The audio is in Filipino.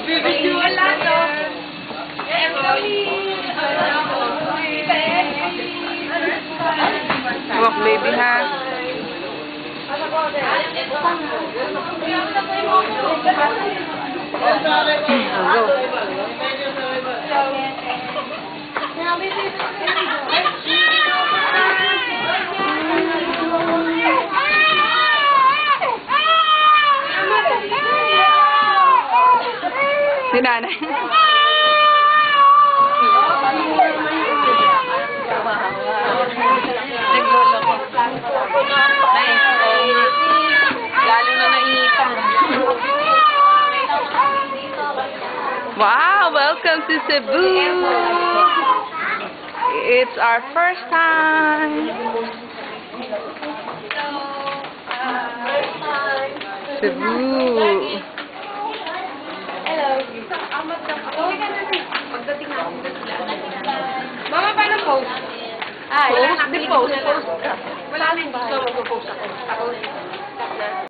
Bibidyoan lang, no? Walk, baby, ha? Si nanay. Naglolo ko. Lalo na nainitan. Wow! Welcome to Cebu! It's our first time. Cebu. Mama, paano post? Post? Di post. Wala na yung gusto mo post ako.